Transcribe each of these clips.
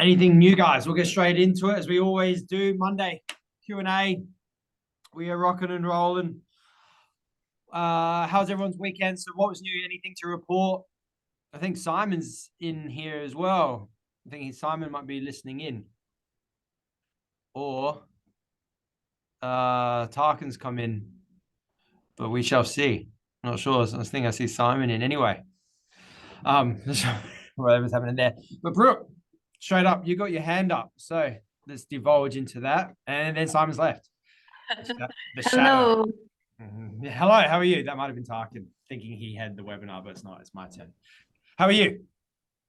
Anything new, guys? We'll get straight into it as we always do. Monday Q&A. We are rocking and rolling. How's everyone's weekend? So what was new? Anything to report? I think Simon's in here as well. I think Simon might be listening in. Or Tarkin's come in. But we shall see. Not sure. I think I see Simon in anyway. Whatever's happening there. But Brooke, straight up, you got your hand up. So let's divulge into that. And then Simon's left. The shadow. Hello. Yeah, hello, how are you? That might have been Tarkin thinking he had the webinar, but it's not. It's my turn. How are you?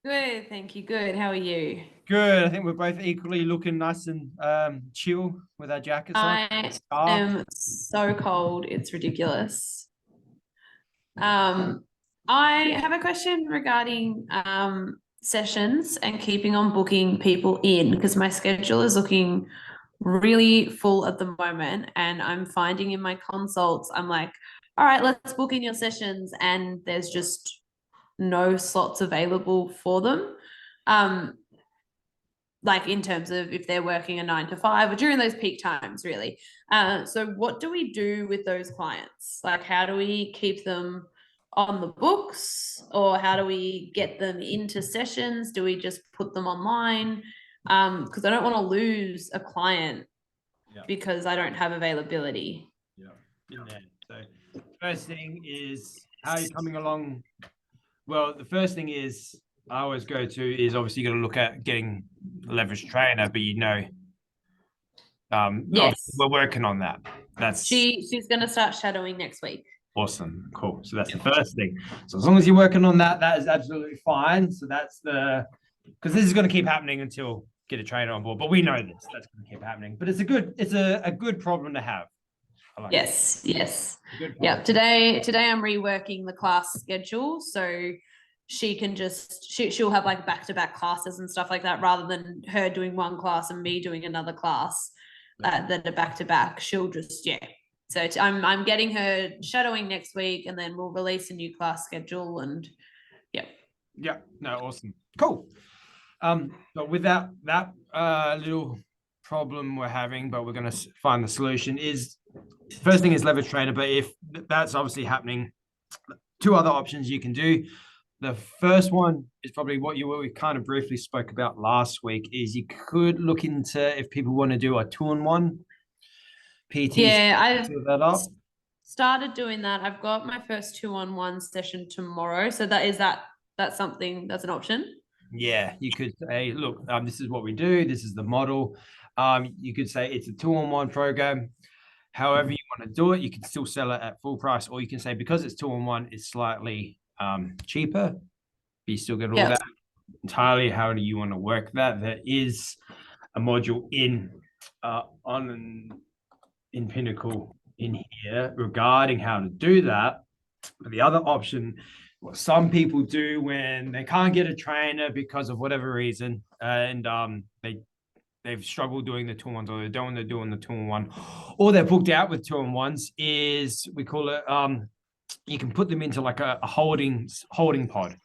Good, thank you. Good. How are you? Good. I think we're both equally looking nice and chill with our jackets on. I am so cold. It's ridiculous. I have a question regarding sessions and keeping on booking people in, because my schedule is looking really full at the moment, and I'm finding in my consults, I'm like, all right, let's book in your sessions, and there's just no slots available for them. Like in terms of if they're working a 9 to 5 or during those peak times, really. So what do we do with those clients? Like, how do we keep them on the books, or how do we get them into sessions? Do we just put them online? Because I don't want to lose a client because I don't have availability. Yeah. So first thing is, how are you coming along? Well, the first thing is I always go to is obviously you got to look at getting a leverage trainer, but yes, we're working on that. She's going to start shadowing next week. Awesome. Cool. So that's the first thing. So as long as you're working on that, that is absolutely fine. So that's because this is going to keep happening until get a trainer on board, but we know this, that's going to keep happening, but it's a good problem to have. Like yes. Yeah. Today I'm reworking the class schedule. So she can she'll have like back-to-back classes and stuff like that, rather than her doing one class and me doing another class that are back-to-back. She'll just, So I'm getting her shadowing next week, and then we'll release a new class schedule. And no, awesome, cool. But with that little problem we're having, but we're going to find the solution, is first thing is leverage trainer. But if that's obviously happening, two other options you can do. The first one is probably what we kind of briefly spoke about last week, is you could look into if people want to do a 2-on-1 PT. Yeah, I've started doing that. I've got my first 2-on-1 session tomorrow. So that's something, that's an option. Yeah, you could say, look, this is what we do. This is the model. You could say it's a 2-on-1 program. However you want to do it, you can still sell it at full price, or you can say because it's 2-on-1, it's slightly cheaper, but you still get all that. Entirely how do you want to work that? There is a module in Pinnacle in here regarding how to do that. But the other option, what some people do when they can't get a trainer because of whatever reason, and they've struggled doing the 2-on-1s, or they don't want to do on the 2-on-1, or they're booked out with 2-on-1s, is we call it you can put them into like a holding pod.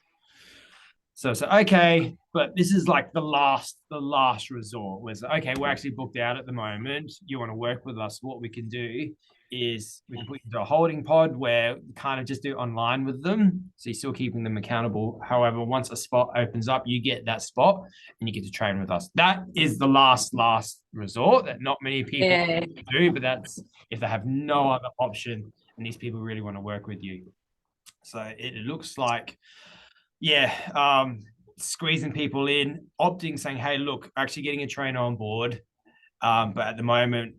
So okay, but this is like the last resort, where it's okay, we're actually booked out at the moment. You want to work with us? What we can do is we can put you into a holding pod where we kind of just do online with them. So you're still keeping them accountable. However, once a spot opens up, you get that spot and you get to train with us. That is the last resort that not many people do, but that's if they have no other option and these people really want to work with you. So it looks like, squeezing people in, opting, saying, hey, look, actually getting a trainer on board. But at the moment,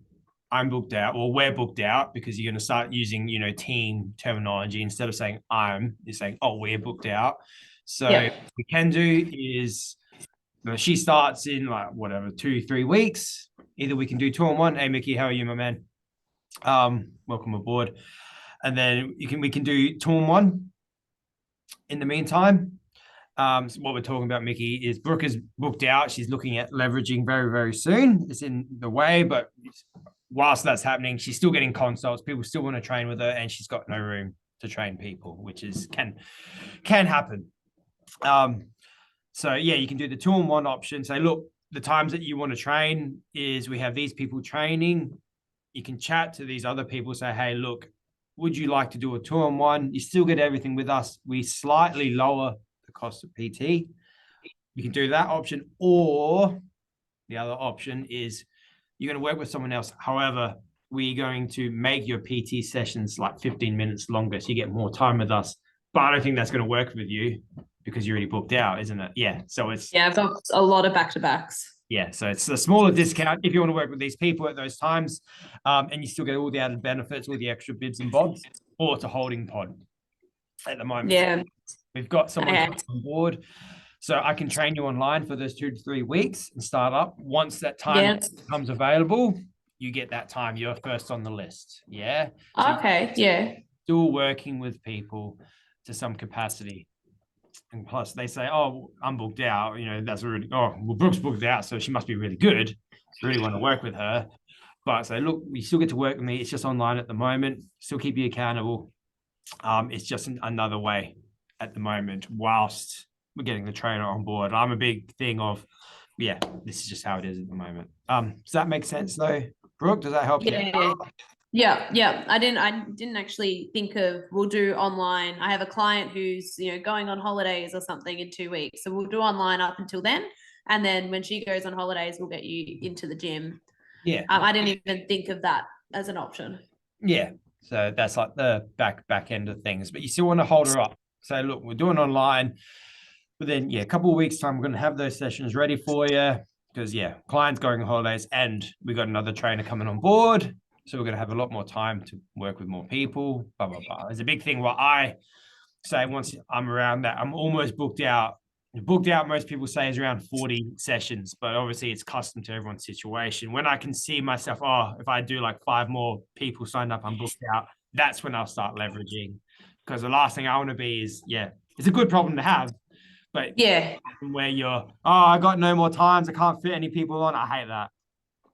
I'm booked out, or we're booked out, because you're going to start using, team terminology instead of saying you're saying, oh, we're booked out. So what we can do is, she starts in like 2-3 weeks. Either we can do 2-on-1. Hey, Mickey, how are you, my man? Welcome aboard. And then we can do 2-on-1 in the meantime. So what we're talking about, Mickey, is Brooke is booked out. She's looking at leveraging very, very soon. It's in the way, but whilst that's happening, she's still getting consults. People still want to train with her, and she's got no room to train people, which is can happen. So yeah, you can do the 2-on-1 option. Say, look, the times that you want to train is we have these people training. You can chat to these other people, say, hey, look, would you like to do a 2-on-1? You still get everything with us. We slightly lower the cost of PT. You can do that option, or the other option is you're going to work with someone else. However, we're going to make your PT sessions like 15 minutes longer, so you get more time with us. But I don't think that's going to work with you because you're already booked out, isn't it? Yeah. So it's I've got a lot of back-to-backs. yeah, so it's a smaller discount if you want to work with these people at those times, and you still get all the added benefits, all the extra bits and bobs, or it's a holding pod at the moment. Yeah. We've got someone on board, so I can train you online for those 2 to 3 weeks and start up. Once that time becomes available, you get that time. You're first on the list. Yeah. So still working with people to some capacity. And plus they say, oh, I'm booked out. You know, that's really, oh, well, Brooke's booked out, so she must be really good. Really want to work with her. But I say, look, we still get to work with me. It's just online at the moment. Still keep you accountable. It's just another way at the moment whilst we're getting the trainer on board. I'm a big thing of, yeah, this is just how it is at the moment. Does that make sense though, Brooke? Does that help you? Yeah. I didn't actually think of, we'll do online. I have a client who's, going on holidays or something in 2 weeks. So we'll do online up until then. And then when she goes on holidays, we'll get you into the gym. Yeah. I didn't even think of that as an option. Yeah. So that's like the back end of things, but you still want to hold her up. Say, look, we're doing online, but then a couple of weeks time, we're going to have those sessions ready for you because clients going on holidays and we got another trainer coming on board. So we're going to have a lot more time to work with more people, blah, blah, blah. There's a big thing what I say once I'm around that, I'm almost booked out. Booked out, most people say, is around 40 sessions, but obviously it's custom to everyone's situation. When I can see myself, if I do like 5 more people signed up, I'm booked out, that's when I'll start leveraging. Because the last thing I want to be is, it's a good problem to have, but where you're, I got no more times, I can't fit any people on, I hate that.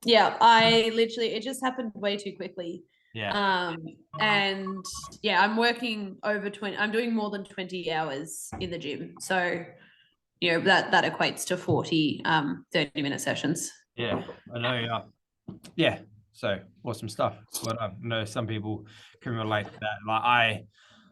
Yeah, it just happened way too quickly. And I'm working over 20, I'm doing more than 20 hours in the gym. So, that equates to 40, 30-minute sessions. Yeah, I know. Yeah. So awesome stuff. But I know some people can relate to that. Like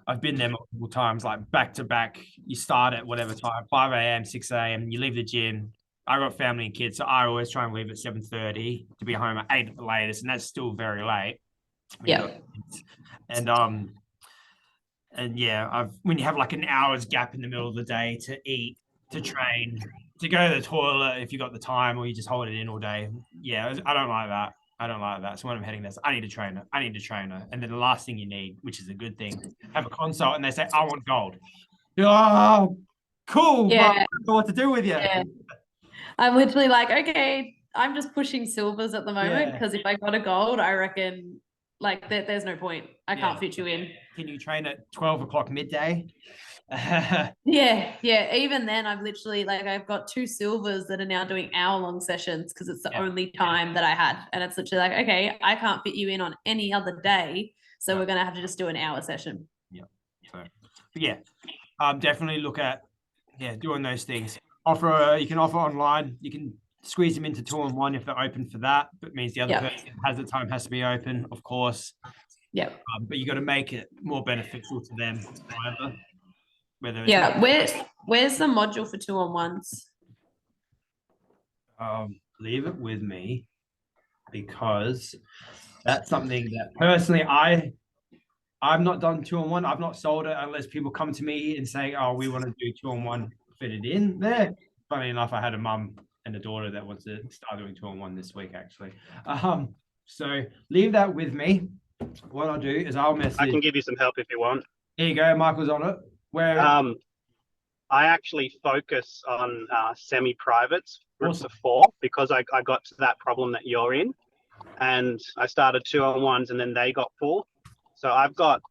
I've been there multiple times, like back to back. You start at whatever time, 5 a.m., 6 a.m., you leave the gym. I got family and kids, so I always try and leave at 7:30 to be home at 8 at the latest, and that's still very late. Yeah. And when you have like an hour's gap in the middle of the day to eat, to train, to go to the toilet if you got the time, or you just hold it in all day. Yeah, I don't like that. So when I'm heading there, I need a trainer. And then the last thing you need, which is a good thing, have a consult and they say, I want gold. Oh, cool. Yeah. Well, I don't know what to do with you. Yeah. I'm literally like, okay, I'm just pushing silvers at the moment because if I got a gold, I reckon like there's no point. I can't fit you in. Can you train at 12 o'clock midday? Even then I've literally I've got 2 silvers that are now doing hour-long sessions because it's the only time that I had, and it's literally like, okay, I can't fit you in on any other day, so we're gonna have to just do an hour session. Definitely look at doing those things. You can offer online, you can squeeze them into 2-on-1 if they're open for that, but it means the other person has the time, has to be open, of course. But you got to make it more beneficial to them either. Where's the module for 2-on-1s? Leave it with me, because that's something that personally I've not done 2-on-1. I've not sold it unless people come to me and say, oh, we want to do 2-on-1, fit it in there. Funny enough, I had a mum and a daughter that wants to start doing 2-on-1 this week, actually. So leave that with me. What I'll do is I'll message. I can give you some help if you want. There you go. Michael's on it. Where? I actually focus on semi-privates, groups of 4, because I got to that problem that you're in, and I started 2-on-1s and then they got full. So I've got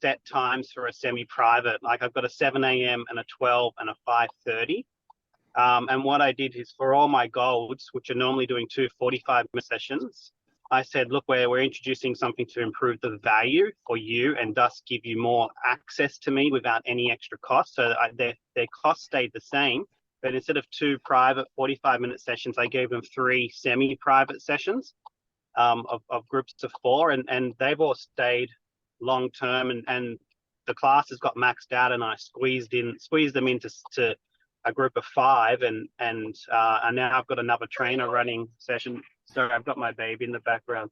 set times for a semi-private. Like I've got a 7 a.m. and a 12 and a 5:30. And what I did is for all my golds, which are normally doing 2 45-minute sessions, I said, look, we're introducing something to improve the value for you and thus give you more access to me without any extra cost. So their cost stayed the same, but instead of 2 private 45-minute sessions, I gave them 3 semi-private sessions of groups of 4, and they've all stayed long term, and the classes got maxed out, and I squeezed them into a group of 5, and now I've got another trainer running session. Sorry, I've got my baby in the background.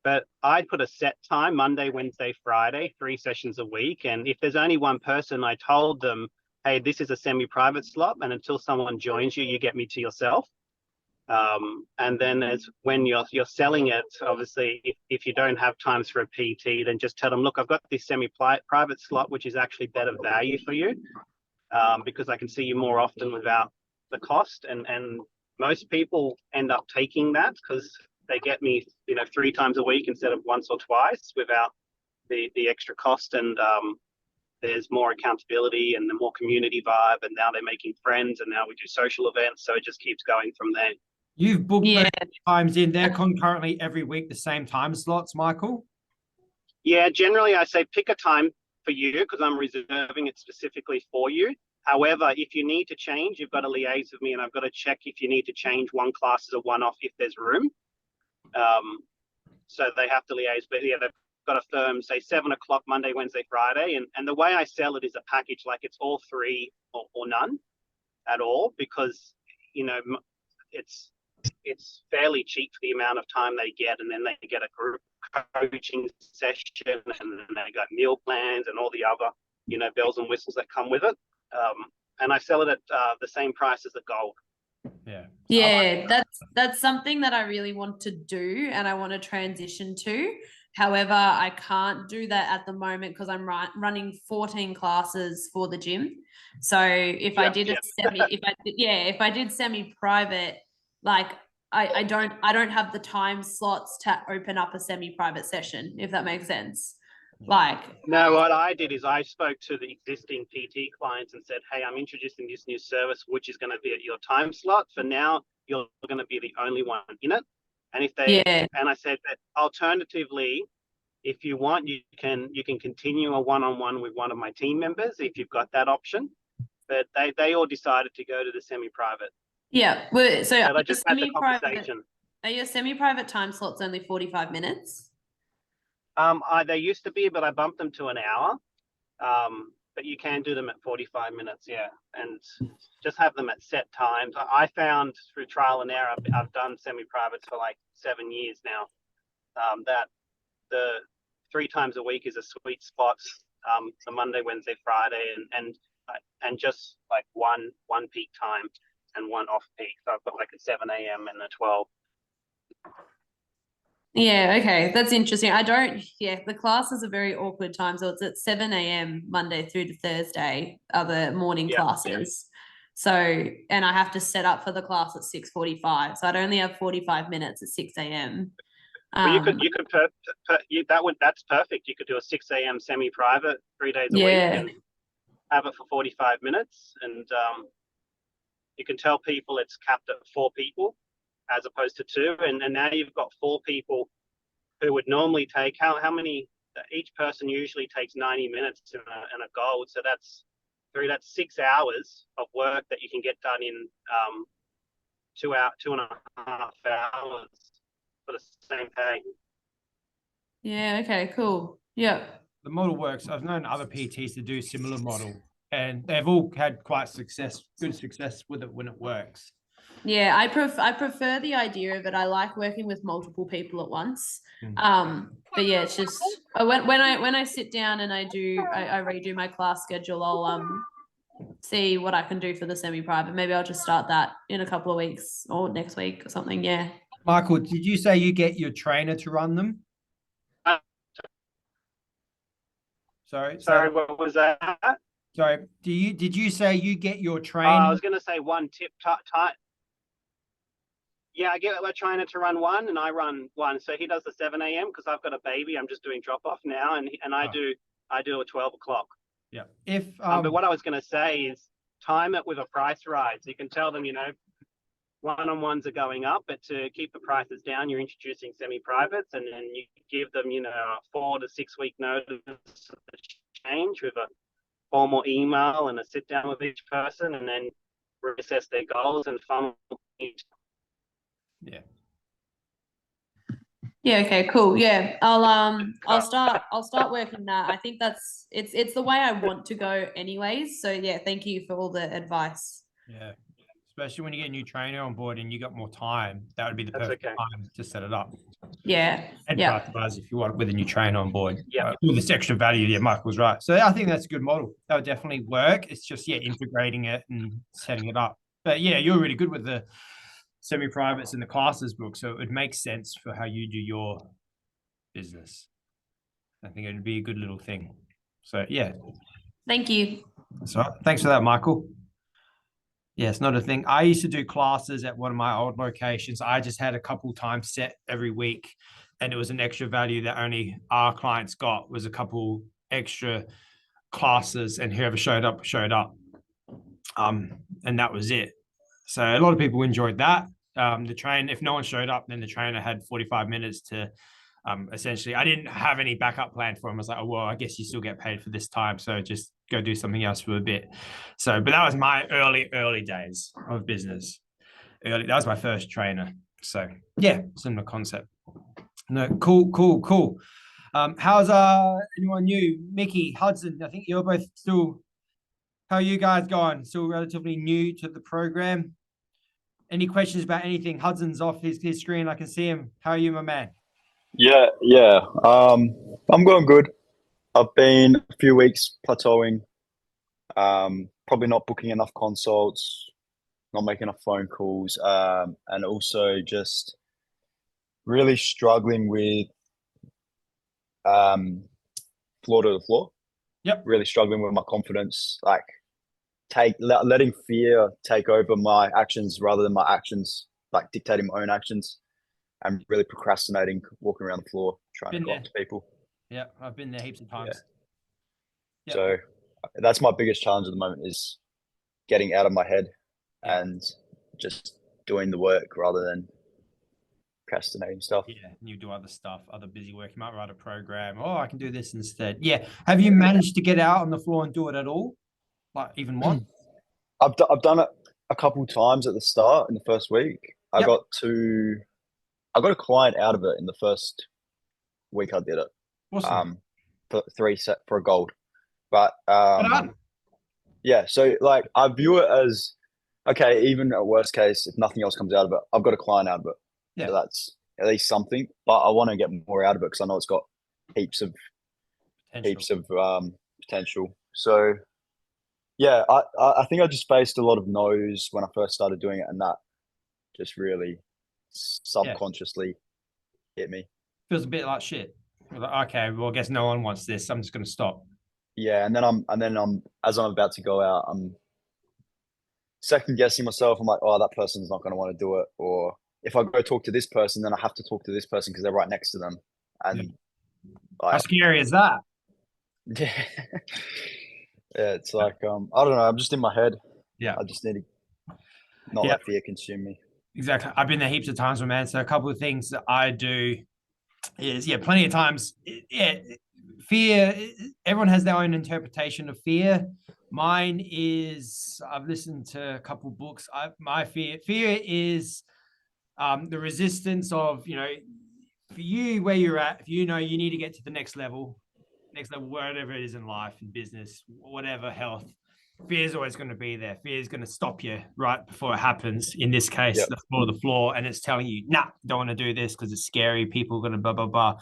But I put a set time, Monday, Wednesday, Friday, 3 sessions a week. And if there's only one person, I told them, hey, this is a semi-private slot, and until someone joins you, you get me to yourself. And then as when you're selling it, obviously, if you don't have times for a PT, then just tell them, look, I've got this semi-private slot, which is actually better value for you, because I can see you more often without the cost. And most people end up taking that because they get me, 3 times a week instead of once or twice without the extra cost. And there's more accountability and the more community vibe. And now they're making friends, and now we do social events. So it just keeps going from there. You've booked those times in. They're concurrently every week, the same time slots, Michael? Yeah, generally I say pick a time for you because I'm reserving it specifically for you. However, if you need to change, you've got to liaise with me, and I've got to check if you need to change one class as a one-off if there's room. So they have to liaise, but yeah, they've got a firm, say 7 o'clock Monday, Wednesday, Friday. And the way I sell it is a package, like it's all 3 or none at all, because, it's fairly cheap for the amount of time they get, and then they get a group coaching session, and then they got meal plans and all the other, bells and whistles that come with it. And I sell it at the same price as the gold. Yeah, that's something that I really want to do, and I want to transition to. However, I can't do that at the moment because I'm running 14 classes for the gym. So if I did semi-private, like I don't have the time slots to open up a semi-private session, if that makes sense. No, what I did is I spoke to the existing PT clients and said, hey, I'm introducing this new service, which is going to be at your time slot. For now, you're going to be the only one in it. And and I said that alternatively, if you want, you can continue a one-on-one with one of my team members if you've got that option. But they all decided to go to the semi-private. Yeah. Well, so I just had the conversation. Are your semi-private time slots only 45 minutes? They used to be, but I bumped them to an hour. But you can do them at 45 minutes, yeah, and just have them at set times. I found through trial and error, I've done semi-privates for like 7 years now, that the 3 times a week is a sweet spot. The Monday, Wednesday, Friday, and just like one peak time and one off peak. So I've got like a 7 a.m. and a 12. Yeah, okay. That's interesting. The classes are very awkward time. So it's at 7 a.m. Monday through to Thursday are the morning classes. So, and I have to set up for the class at 6:45. So I'd only have 45 minutes at 6 a.m. Well, that's perfect. You could do a 6 a.m. semi-private 3 days a week and have it for 45 minutes. And you can tell people it's capped at 4 people as opposed to 2. And now you've got 4 people who would normally take, how many, each person usually takes 90 minutes in a gold. So that's 6 hours of work that you can get done in 2.5 hours for the same pay. Yeah, okay, cool. Yeah. The model works. I've known other PTs to do similar model, and they've all had quite good success with it when it works. Yeah, I prefer the idea of it. I like working with multiple people at once. But yeah, it's just when I sit down and I redo my class schedule, I'll see what I can do for the semi-private. Maybe I'll just start that in a couple of weeks or next week or something. Yeah. Michael, did you say you get your trainer to run them? Sorry, what was that? Sorry, did you say you get your trainer? I was going to say one tip tight. Yeah, I get my trainer to run one, and I run one. So he does the 7 a.m. because I've got a baby. I'm just doing drop off now, and I do at 12 o'clock. Yeah. But what I was going to say is time it with a price rise. You can tell them, one-on-ones are going up, but to keep the prices down, you're introducing semi-privates, and then you give them, a 4 to 6 week notice of the change with a formal email and a sit down with each person, and then reassess their goals and funnel. Yeah. Yeah, okay, cool. Yeah. I'll start working that. I think it's the way I want to go anyways. So yeah, thank you for all the advice. Yeah. Especially when you get a new trainer on board and you got more time, that would be the That's perfect okay. time to set it up. Yeah. And Yeah. pass the buzz if you want with a new trainer on board. Yeah. All this extra value. Yeah, Mike was right. So I think that's a good model. That would definitely work. It's just, yeah, integrating it and setting it up. But yeah, you're really good with the semi-privates and the classes book. So it would make sense for how you do your business. I think it would be a good little thing. So yeah. Thank you. So thanks for that, Michael. Yeah, it's not a thing. I used to do classes at one of my old locations. I just had a couple times set every week, and it was an extra value that only our clients got was a couple extra classes, and whoever showed up showed up. And that was it. So a lot of people enjoyed that. The train, if no one showed up, then the trainer had 45 minutes to essentially, I didn't have any backup plan for him. I was like, oh, well, I guess you still get paid for this time. So just go do something else for a bit. So, but that was my early days of business. That was my first trainer. So yeah, similar concept. No, cool. How's anyone new? Mickey, Hudson, I think you're both still, how are you guys going? Still relatively new to the program. Any questions about anything? Hudson's off his screen. I can see him. How are you, my man? Yeah. I'm going good. I've been a few weeks plateauing. Probably not booking enough consults, not making enough phone calls, and also just really struggling with floor to the floor. Yep. Really struggling with my confidence, like letting fear take over my actions rather than my actions, like dictating my own actions. I'm really procrastinating, walking around the floor, trying to talk to people. Yeah, I've been there heaps of times. Yeah. So that's my biggest challenge at the moment is getting out of my head and just doing the work rather than procrastinating stuff. Yeah, and you do other stuff, other busy work. You might write a program. Oh, I can do this instead. Yeah. Have you managed to get out on the floor and do it at all? Like even once? I've done it a couple times at the start in the first week. I got a client out of it in the first week I did it. Awesome. For for a gold. But done. yeah, so like I view it as okay, even at worst case, if nothing else comes out of it, I've got a client out of it. Yeah. So that's at least something. But I want to get more out of it because I know it's got heaps of potential. So yeah, I think I just faced a lot of no's when I first started doing it, and that just really subconsciously hit me. Feels a bit like shit. Like, okay, well, I guess no one wants this. I'm just going to stop. Yeah, and then I'm as I'm about to go out, I'm second guessing myself. I'm like, oh, that person's not going to want to do it, or if I go talk to this person, then I have to talk to this person because they're right next to them. And how scary is that? Yeah, it's like I don't know. I'm just in my head. Yeah, I just need to not let fear consume me. Exactly. I've been there heaps of times, my man. So a couple of things that I do is plenty of times. Fear. Everyone has their own interpretation of fear. Mine is I've listened to a couple of books. My fear is the resistance of for you where you're at. If you know you need to get to the next level, whatever it is in life, in business, whatever, health. Fear is always going to be there. Fear is going to stop you right before it happens. In this case, the floor, and it's telling you, nah, don't want to do this because it's scary. People are going to blah, blah, blah.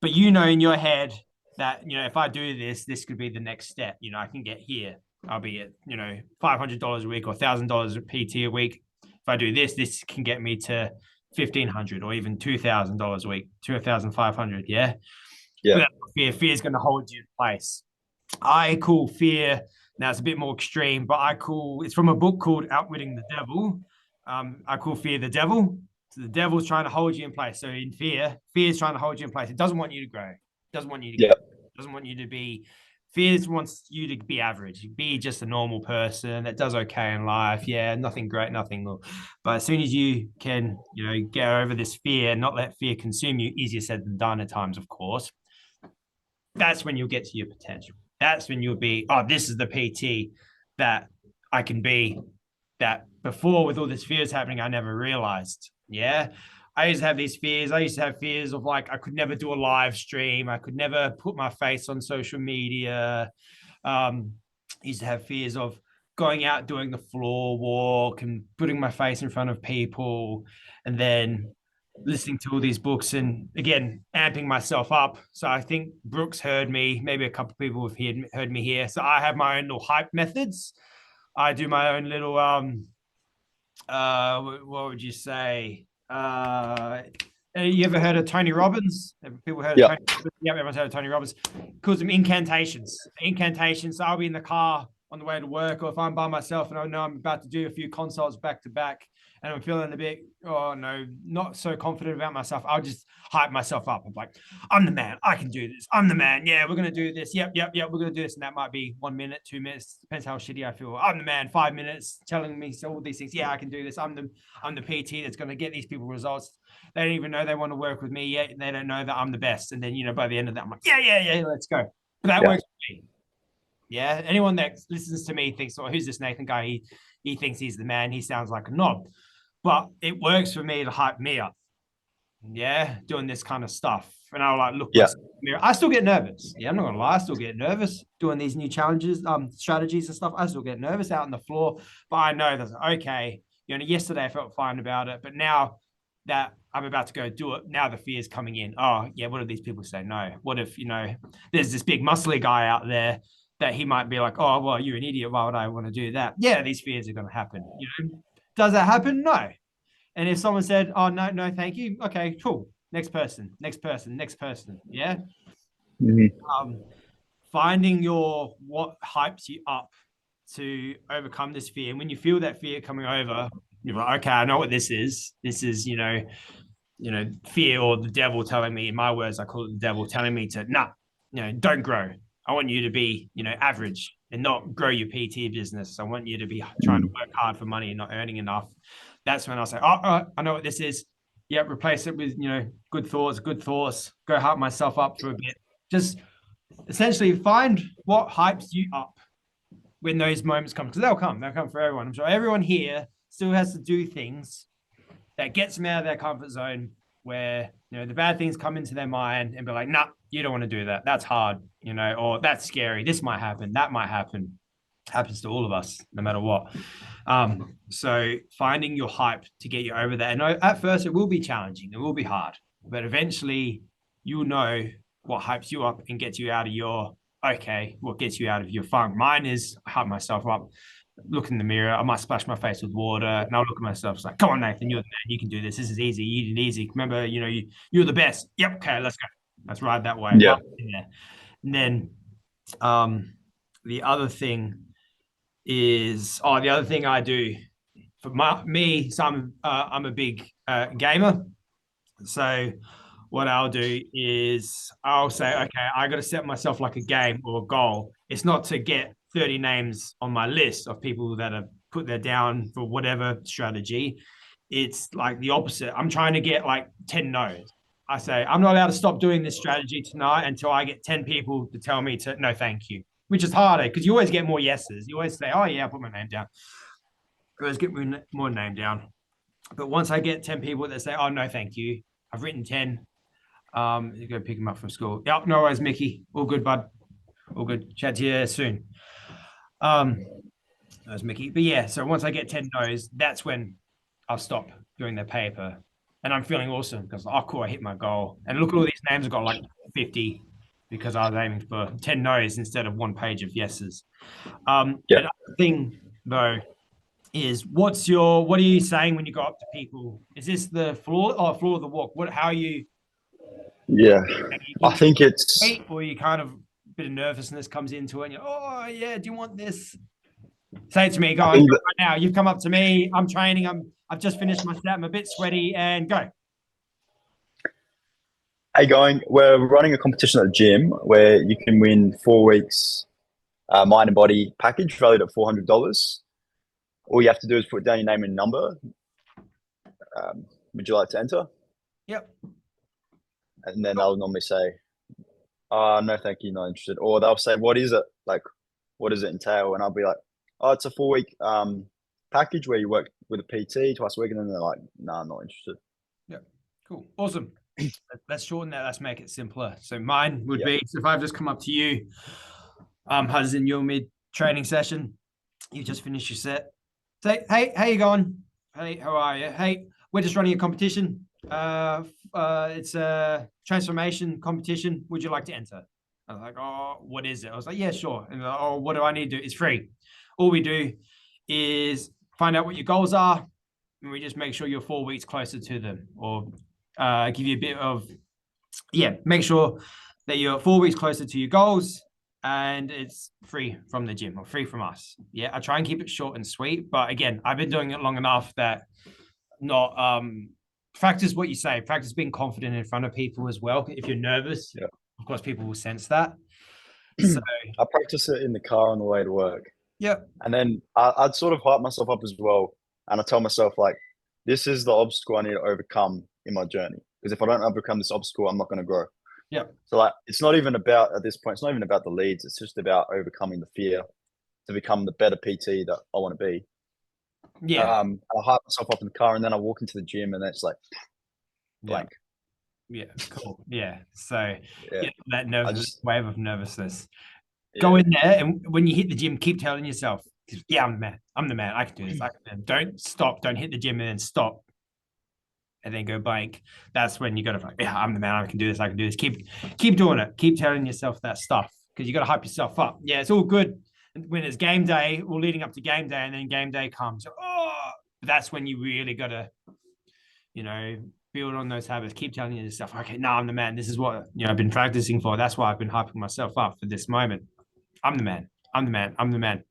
But in your head that, if I do this, this could be the next step. I can get here. I'll be at, $500 a week or $1,000 at PT a week. If I do this, this can get me to $1,500 or even $2,000 a week, 2,500. Yeah. Yeah. Fear is going to hold you in place. I call fear. Now it's a bit more extreme, but it's from a book called Outwitting the Devil. I call fear the devil. So the devil's trying to hold you in place. So in fear is trying to hold you in place. It doesn't want you to grow. It doesn't want you to grow. It doesn't want you to be, fear wants you to be average. Be just a normal person that does okay in life. Yeah, nothing great, nothing more. But as soon as you can, get over this fear and not let fear consume you, easier said than done at times, of course. That's when you'll get to your potential. That's when you'll be, this is the PT that I can be that before, with all this fears happening, I never realized. Yeah. I used to have these fears. I used to have fears of like, I could never do a live stream. I could never put my face on social media. I used to have fears of going out, doing the floor walk and putting my face in front of people, and then listening to all these books and again, amping myself up. So I think Brooks heard me, maybe a couple of people have heard me here. So I have my own little hype methods. I do my own little, what would you say? You ever heard of Tony Robbins? Have people heard of Tony Robbins? Yeah, everyone's heard of Tony Robbins. Calls them incantations. Incantations. So I'll be in the car on the way to work, or if I'm by myself and I know I'm about to do a few consults back to back and I'm feeling a bit, oh no, not so confident about myself, I'll just hype myself up. I'm like, I'm the man. I can do this. I'm the man. Yeah, we're going to do this. Yep. We're going to do this. And that might be 1 minute, 2 minutes. Depends how shitty I feel. I'm the man. 5 minutes telling me all these things. Yeah, I can do this. I'm the PT that's going to get these people results. They don't even know they want to work with me yet. They don't know that I'm the best. And then, by the end of that, I'm like, yeah, let's go. But that works for me. Yeah. Anyone that listens to me thinks, oh, who's this Nathan guy? He thinks he's the man. He sounds like a knob. But it works for me to hype me up. Yeah, doing this kind of stuff. And I'll like look in the mirror. I still get nervous. Yeah, I'm not gonna lie, I still get nervous doing these new challenges, strategies and stuff. I still get nervous out on the floor, but I know that's okay. Yesterday I felt fine about it, but now that I'm about to go do it, now the fear is coming in. Oh, yeah, what do these people say? No. What if, there's this big muscly guy out there that he might be like, oh, well, you're an idiot. Why would I want to do that? Yeah, these fears are going to happen. Does that happen? No. And if someone said, oh, no, thank you. Okay, cool. Next person. Yeah. Mm-hmm. Finding what hypes you up to overcome this fear. And when you feel that fear coming over, you're like, okay, I know what this is. This is, fear, or the devil telling me, in my words, I call it the devil telling me to, don't grow. I want you to be, average and not grow your PT business. I want you to be trying to work hard for money and not earning enough. That's when I'll say, oh, I know what this is. Yeah, replace it with, good thoughts, go hype myself up for a bit. Just essentially find what hypes you up when those moments come, because they'll come for everyone. I'm sure everyone here still has to do things that gets them out of their comfort zone, where, the bad things come into their mind and be like, nah, you don't want to do that. That's hard, or that's scary. This might happen. That might happen. Happens to all of us, no matter what. So finding your hype to get you over that. And at first it will be challenging. It will be hard, but eventually you'll know what hypes you up and gets you out of what gets you out of your funk. Mine is I hype myself up, look in the mirror. I might splash my face with water and I'll look at myself. It's like, come on, Nathan, you're the man. You can do this. This is easy. You did it easy. Remember, you're the best. Yep. Okay, let's go. Let's ride that way. Yeah. And then the other thing I do for me, so I'm a big gamer. So what I'll do is I'll say, okay, I got to set myself like a game or a goal. It's not to get 30 names on my list of people that have put their down for whatever strategy. It's like the opposite. I'm trying to get like 10 no's. I say, I'm not allowed to stop doing this strategy tonight until I get 10 people to tell me to no, thank you, which is harder because you always get more yeses. You always say, oh yeah, I'll put my name down. You always get more name down. But once I get 10 people that say, oh no, thank you, I've written 10. You go pick them up from school. Yep, no worries, Mickey. All good, bud. All good. Chat to you soon. That was Mickey. But yeah, so once I get 10 no's, that's when I'll stop doing the paper. And I'm feeling awesome because, oh, cool, I hit my goal. And look at all these names. I've got like 50 because I was aiming for 10 no's instead of 1 page of yeses. Another thing, though, is what are you saying when you go up to people? Is this the floor of the walk? How are you? Yeah, I think it's... Or you kind of, a bit of nervousness comes into it and you're, oh, yeah, do you want this? Say it to me, go on, right now. You've come up to me, I'm training, I've just finished my set, I'm a bit sweaty, and go. Hey, we're running a competition at the gym where you can win 4 weeks mind and body package valued at $400. All you have to do is put down your name and number. Would you like to enter? Yep. And then they'll normally say, no, thank you, not interested. Or they'll say, what is it? Like, what does it entail? And I'll be like, oh, it's a 4 week package where you work with a PT twice a week, and then they're like, "Nah, I'm not interested." Cool. Awesome. Let's shorten that. Let's make it simpler. So mine would Yeah. be, so if I've just come up to you, Hudson, in your mid training session, you just finished your set. Say, hey, how you going? Hey, how are you? Hey, we're just running a competition. It's a transformation competition. Would you like to enter? I was like, oh, what is it? I was like, yeah, sure. And like, oh, what do I need to do? It's free. All we do is find out what your goals are, and we just make sure you're 4 weeks closer to them, or give you a bit of, make sure that you're 4 weeks closer to your goals, and it's free from the gym or free from us. Yeah, I try and keep it short and sweet, but again, I've been doing it long enough that not practice what you say, practice being confident in front of people as well. If you're nervous, of course, people will sense that. So I practice it in the car on the way to work. yeah, And then I'd sort of hype myself up as well. And I tell myself, like, this is the obstacle I need to overcome in my journey. Because if I don't overcome this obstacle, I'm not going to grow. Yeah. So, like, it's not even about, at this point, it's not even about the leads. It's just about overcoming the fear to become the better PT that I want to be. yeah, I hype myself up in the car, and then I walk into the gym, and it's like blank. Yeah, cool. Yeah. So Yeah. that nervous wave of nervousness. Yeah. Go in there, and when you hit the gym, keep telling yourself, yeah, I'm the man. I'm the man. I can do this. Don't stop. Don't hit the gym and then stop. And then go blank. That's when you got to, yeah, I'm the man. I can do this. I can do this. Keep doing it. Keep telling yourself that stuff, because you got to hype yourself up. Yeah, it's all good when it's game day or leading up to game day, and then game day comes. Oh, that's when you really got to, build on those habits. Keep telling yourself, okay, no, I'm the man. This is what I've been practicing for. That's why I've been hyping myself up for this moment. I'm the man. I'm the man. I'm the man.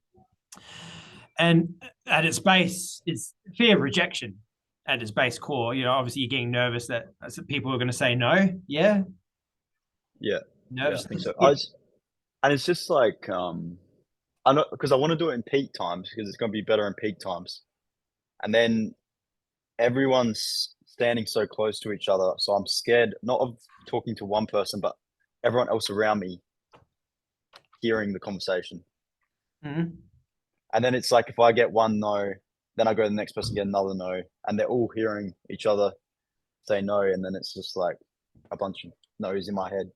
And at its base, it's fear of rejection. At its base core, obviously you're getting nervous that people are going to say no. Yeah. Nervous. I think so. And it's just like, I know, because I want to do it in peak times, because it's going to be better in peak times. And then everyone's standing so close to each other. So I'm scared, not of talking to one person, but everyone else around me hearing the conversation. Mm-hmm. And then it's like, if I get one no, then I go to the next person, get another no, and they're all hearing each other say no. And then it's just like a bunch of no's in my head.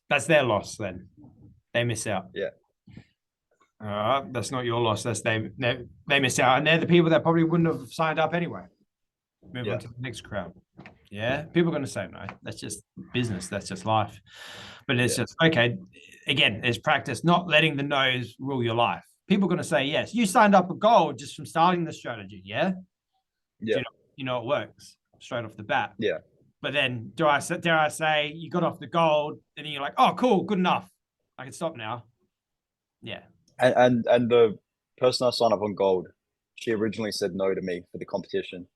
That's their loss then. They miss out. Yeah. That's not your loss. That's they miss out. And they're the people that probably wouldn't have signed up anyway. Move on to the next crowd. Yeah. People are going to say no. That's just business. That's just life. But it's just, okay, again, it's practice, not letting the no's rule your life. People are going to say yes. You signed up a goal just from starting the strategy. Yeah. Yeah. It works straight off the bat. Yeah. But then dare I say you got off the gold and then you're like, oh, cool, good enough. I can stop now. Yeah. And the person I signed up on gold, she originally said no to me for the competition.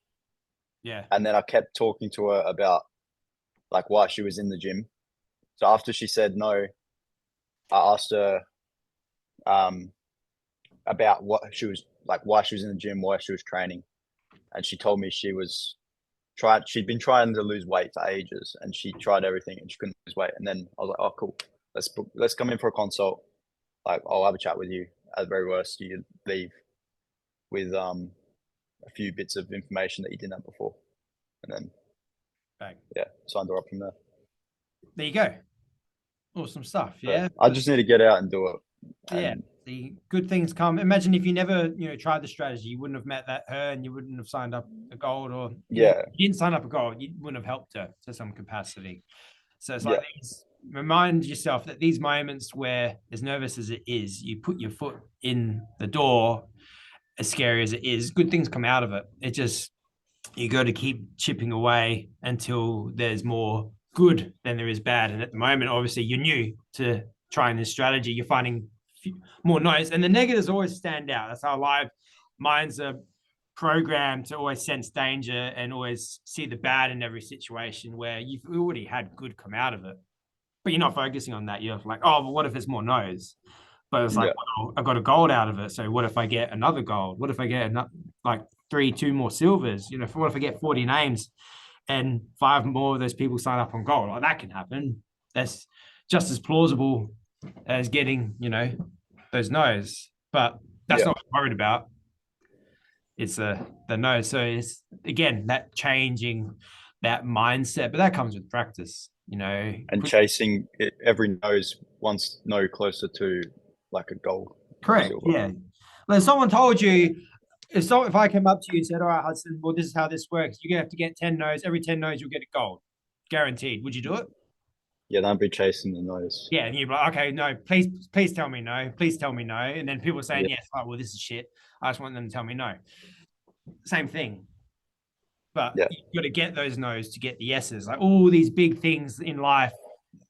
Yeah. And then I kept talking to her about like why she was in the gym. So after she said no, I asked her about what she was like, why she was in the gym, why she was training. And she told me she'd been trying to lose weight for ages, and she tried everything and she couldn't lose weight. And then I was like, oh, cool. Let's come in for a consult. Like, I'll have a chat with you. At the very worst, you leave with a few bits of information that you didn't have before. And then signed her up from there. There you go. Awesome stuff. Yeah. I just need to get out and do it. Yeah. The good things come. Imagine if you never, tried the strategy, you wouldn't have met her, and you wouldn't have signed up a gold, or you didn't sign up a gold, you wouldn't have helped her to some capacity. So it's like remind yourself that these moments where, as nervous as it is, you put your foot in the door, as scary as it is, good things come out of it. It just, you got to keep chipping away until there's more good than there is bad. And at the moment, obviously, you're new to trying this strategy. You're finding more noise, and the negatives always stand out. That's how live minds are programmed to always sense danger and always see the bad in every situation, where you've already had good come out of it, but you're not focusing on that. You're like, oh, but what if there's more no's? But it's like, well, I got a gold out of it. So what if I get another gold? What if I get like two more silvers? What if I get 40 names and 5 more of those people sign up on gold? Like, that can happen. That's just as plausible as getting, those no's. But that's not what I'm worried about. it's the no. So it's again that changing that mindset, but that comes with practice, And chasing it, every no is once no closer to like a gold. Correct. Silver. Yeah. When someone told you, if I came up to you and said, "All right, Hudson, well, this is how this works. You're gonna have to get 10 no's. Every 10 no's, you'll get a gold, guaranteed." Would you do it? Yeah, don't be chasing the no's. Yeah, and you'd be like, "Okay, no, please tell me no. Please tell me no." And then people saying, Yeah. "Yes, like, well, this is shit. I just want them to tell me no." Same thing. But Yeah. you've got to get those no's to get the yeses. Like all these big things in life,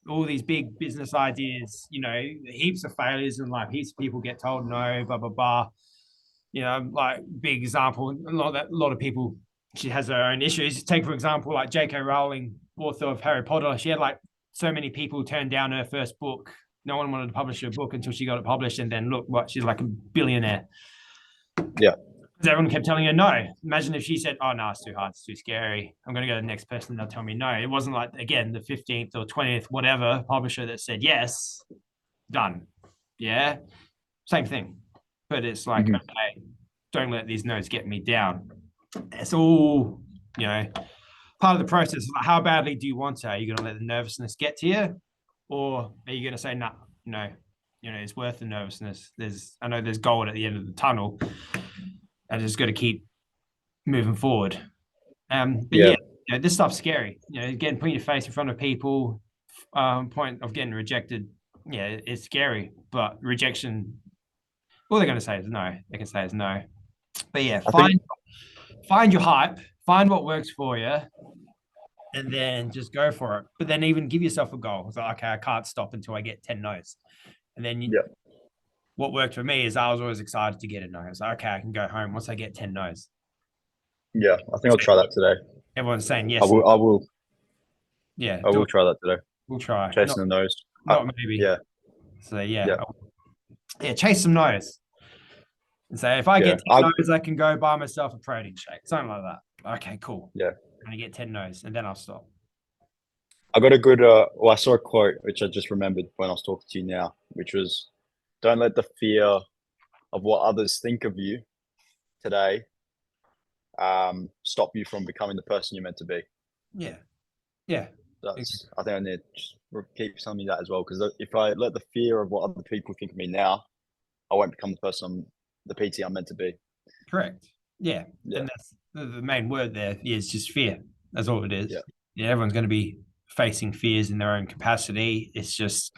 all these big business ideas, heaps of failures in life, heaps of people get told no, blah, blah, blah. Like big example, a lot of people, she has her own issues. Take, for example, like J.K. Rowling, author of Harry Potter. She had like so many people turn down her first book. No one wanted to publish her book until she got it published. And then look, she's like a billionaire. Yeah. Because everyone kept telling her no. Imagine if she said, "Oh no, it's too hard, it's too scary. I'm going to go to the next person. They'll tell me no." It wasn't like, again, the 15th or 20th, whatever publisher that said yes, done. Yeah, same thing. But it's like, okay, don't let these no's get me down. It's all, part of the process. Like, how badly do you want it? Are you going to let the nervousness get to you, or are you going to say, "No, it's worth the nervousness. I know there's gold at the end of the tunnel. I just got to keep moving forward." But yeah, this stuff's scary. Again, putting your face in front of people, point of getting rejected. Yeah, it's scary, but rejection, all they're going to say is no. They can say is no. But yeah, find your hype, find what works for you, and then just go for it. But then even give yourself a goal. It's like, okay, I can't stop until I get 10 no's. And then what worked for me is I was always excited to get a no. I was like, okay, I can go home once I get 10 no's. Yeah, I think I'll try that today. Everyone's saying yes. I will. Yeah, I will try that today. We'll try. Chasing the nose. Not maybe. Yeah. So yeah, chase some no's. And say, if I get 10 no's, I can go buy myself a protein shake, something like that. Okay, cool. Yeah. And I get 10 no's, and then I'll stop. I got a good. I saw a quote which I just remembered when I was talking to you now, which was, "Don't let the fear of what others think of you today stop you from becoming the person you're meant to be." Yeah. I think I need to just keep telling me that as well, because if I let the fear of what other people think of me now, I won't become the PT I'm meant to be. Correct. Yeah. And that's the main word there is just fear. That's all it is. Yeah, everyone's going to be facing fears in their own capacity. It's just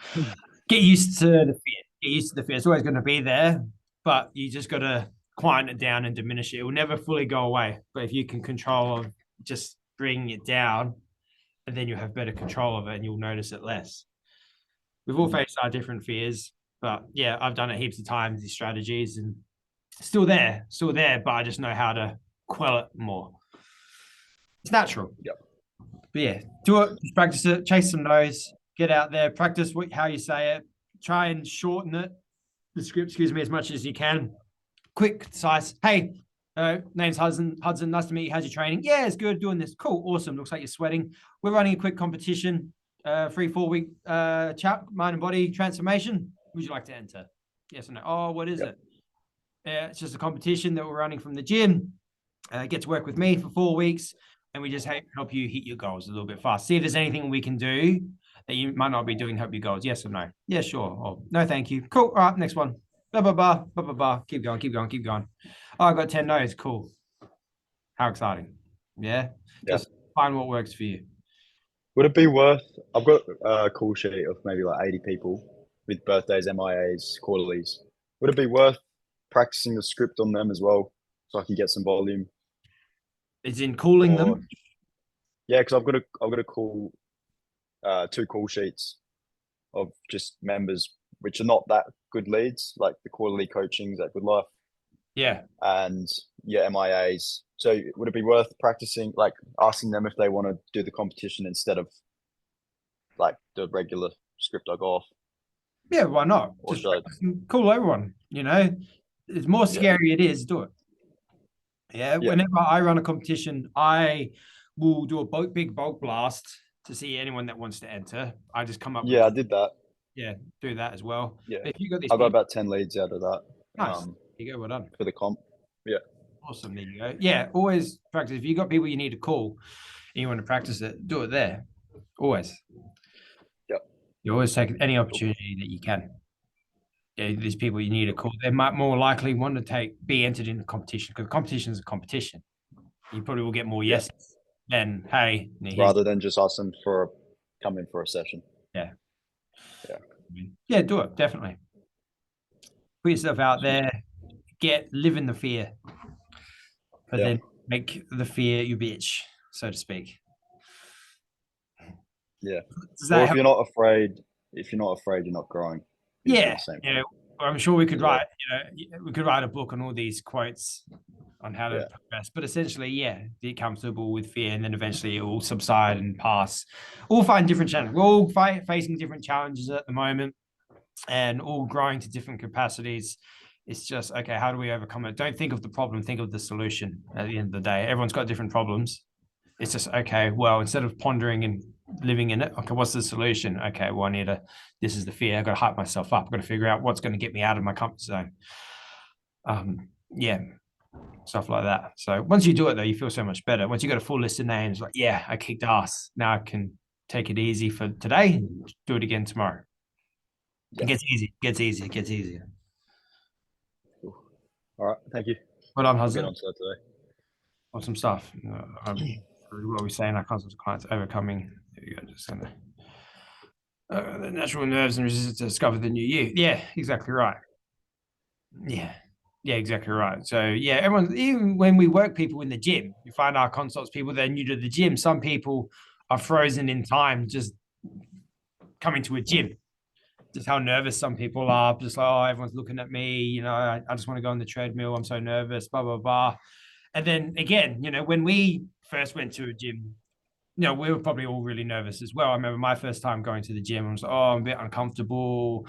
get used to the fear. Get used to the fear. It's always going to be there, but you just got to quiet it down and diminish it. It will never fully go away. But if you can control just bringing it down, and then you'll have better control of it and you'll notice it less. We've all faced our different fears, but yeah, I've done it heaps of times, these strategies, and still there, but I just know how to quell it more. It's natural. Yep. But yeah, do it, just practice it, chase some no's, get out there, practice how you say it, try and shorten it, the script, as much as you can. Quick, concise. Hey, name's Hudson. Nice to meet you. How's your training? Yeah, it's good. Doing this. Cool. Awesome. Looks like you're sweating. We're running a quick competition, 3-4 week chat, mind and body transformation. Would you like to enter? Yes or no? Oh, what is it? It's just a competition that we're running from the gym. Get to work with me for 4 weeks, and we just help you hit your goals a little bit fast. See if there's anything we can do that you might not be doing to help your goals. Yes or no? Yeah, sure. Oh, no, thank you. Cool. All right, next one. Blah, blah, blah, blah, blah, blah. Keep going. Oh, I got 10 no's. Cool. How exciting. Yeah. Just find what works for you. Would it be worth, I've got a call sheet of maybe like 80 people with birthdays, MIAs, quarterlies. Would it be worth practicing the script on them as well so I can get some volume? Is in calling them? Yeah, because I've got a call, 2 call sheets of just members, which are not that good leads, like the quarterly coachings at Good Life. Yeah. And MIAs. So would it be worth practicing, like asking them if they want to do the competition instead of like the regular script I go off? Yeah, why not? Just call everyone, It's more scary it is, do it. Yeah, whenever I run a competition, I will do a big bulk blast to see anyone that wants to enter. I just come up with... I did that. Yeah, do that as well. Yeah. If you got these I got about 10 leads out of that. Nice. You go, well done. For the comp. Yeah. Awesome. There you go. Yeah, always practice. If you got people you need to call and you want to practice it, do it there. Always. Yep. You always take any opportunity that you can. Yeah, these people you need to call, they might more likely want to be entered in the competition, because competition is a competition. You probably will get more Yeah. yeses than, hey, Rather than just ask them come in for a session. Yeah. Yeah. Yeah, do it, definitely. Put yourself out there, live in the fear, but Yeah. then make the fear your bitch, so to speak. Yeah. Does Well, that if help? you're not afraid, you're not growing. Is Yeah, the same you know, thing. I'm sure we could as well. write, we could write a book on all these quotes on how to Yeah. progress. But essentially, yeah, get comfortable with fear, and then eventually it will subside and pass. All find different challenges. We're all facing different challenges at the moment, and all growing to different capacities. It's just, okay, how do we overcome it? Don't think of the problem, think of the solution. At the end of the day, everyone's got different problems. It's just, okay, well, instead of pondering and living in it, okay, what's the solution? Okay, well, this is the fear. I've got to hype myself up. I've got to figure out what's going to get me out of my comfort zone. Yeah, stuff like that. So once you do it, though, you feel so much better. Once you got a full list of names, like, yeah, I kicked ass. Now I can take it easy for today, do it again tomorrow. Yeah. It gets easy, it gets easier. Cool. All right. Thank you. Well done, I'll husband. get on to that today. Awesome stuff. What are we saying? Our concepts of clients overcoming. There you go. Just gonna the natural nerves and resistance to discover the new you. Yeah, exactly right. Yeah, exactly right. So yeah, everyone. Even when we work people in the gym, you find our consults people that are new to the gym. Some people are frozen in time, just coming to a gym. Just how nervous some people are. Just like, oh, everyone's looking at me. I just want to go on the treadmill. I'm so nervous. Blah blah blah. And then again, when we first went to a gym, we were probably all really nervous as well. I remember my first time going to the gym. I was like, oh, I'm a bit uncomfortable.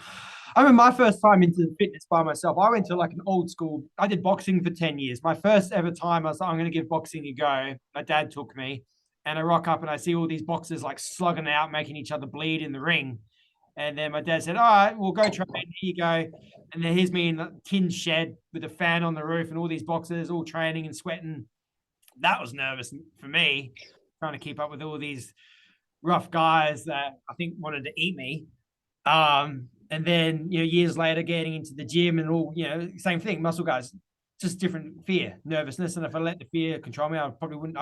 I remember my first time into fitness by myself. I went to like an old school. I did boxing for 10 years. My first ever time, I was like, I'm going to give boxing a go. My dad took me, and I rock up and I see all these boxers like slugging out, making each other bleed in the ring. And then my dad said, all right, we'll go train. Here you go. And then here's me in the tin shed with a fan on the roof and all these boxers all training and sweating. That was nervous for me, trying to keep up with all these rough guys that I think wanted to eat me. And then, years later, getting into the gym and all, same thing, muscle guys, just different fear, nervousness. And if I let the fear control me, I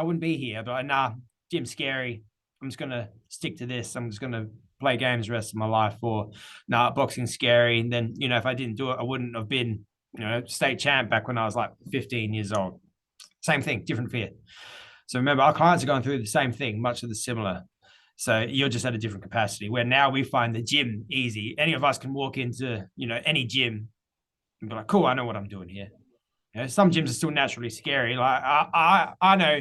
wouldn't be here. But nah, gym's scary. I'm just going to stick to this. I'm just going to play games the rest of my life. Or nah, boxing's scary. And then, if I didn't do it, I wouldn't have been, state champ back when I was like 15 years old. Same thing, different fear. So remember, our clients are going through the same thing, much of the similar. So you're just at a different capacity, where now we find the gym easy. Any of us can walk into, any gym and be like, cool, I know what I'm doing here. Some gyms are still naturally scary. Like I know,